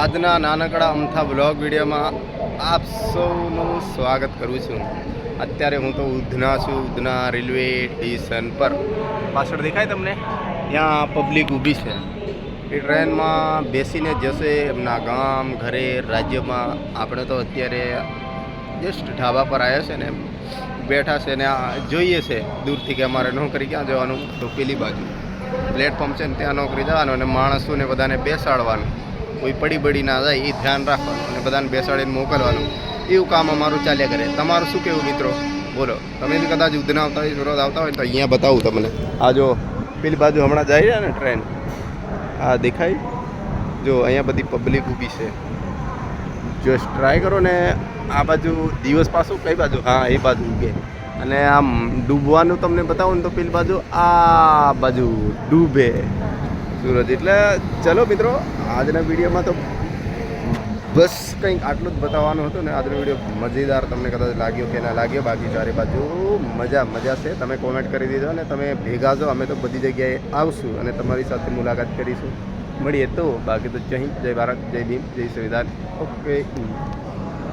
આજના નાનકડા અમથા બ્લોગ વિડીયોમાં આપ સૌનું સ્વાગત કરું છું. અત્યારે હું તો ઉધના છું, ઉધના રેલવે સ્ટેશન પર. પાછળ દેખાય તમને? ત્યાં પબ્લિક ઊભી છે. એ ટ્રેનમાં બેસીને જશે એમના ગામ, ઘરે, રાજ્યમાં. આપણે તો અત્યારે જસ્ટ ઢાબા પર આવ્યા છે ને, બેઠા છે ને જોઈએ છે દૂરથી કે અમારે નોકરી ક્યાં જવાનું. તો પેલી બાજુ પ્લેટફોર્મ છે ને ત્યાં નોકરી જવાનું અને માણસોને બધાને બેસાડવાનું. કોઈ પડી ના જાય એ ધ્યાન રાખવાનું અને બધાને બેસાડીને મોકલવાનું. એવું કામ અમારું ચાલ્યા કરે. તમારું શું કહેવું મિત્રો? બોલો. તમે બી કદાચ ઉધના આવતા હોય, સુરત આવતા હોય તો અહીંયા બતાવું તમને. આ જો પેલી બાજુ હમણાં જાય છે ને ટ્રેન, આ દેખાય? જો અહીંયા બધી પબ્લિક ઊભી છે. જસ્ટ ટ્રાય કરો ને. આ બાજુ દિવસ પાછું કઈ બાજુ? હા, એ બાજુ ઉગે. અને આમ ડૂબવાનું તમને બતાવું ને તો પેલી બાજુ આ બાજુ ડૂબે સુરત. એટલે ચલો મિત્રો, આજના વિડીયોમાં તો બસ કંઈક આટલું જ બતાવવાનું હતું ને. આજનો વિડીયો મજેદાર તમને કદાચ લાગ્યો કે ના લાગ્યો, બાકી ચારે બાજુ મજા છે. તમે કોમેન્ટ કરી દીધો અને તમે ભેગા છો. અમે તો બધી જગ્યાએ આવશું અને તમારી સાથે મુલાકાત કરીશું. મળીએ તો. બાકી તો જય હિન્દ, જય ભારત, જય ભીમ, જય સંવિધાન. ઓકે.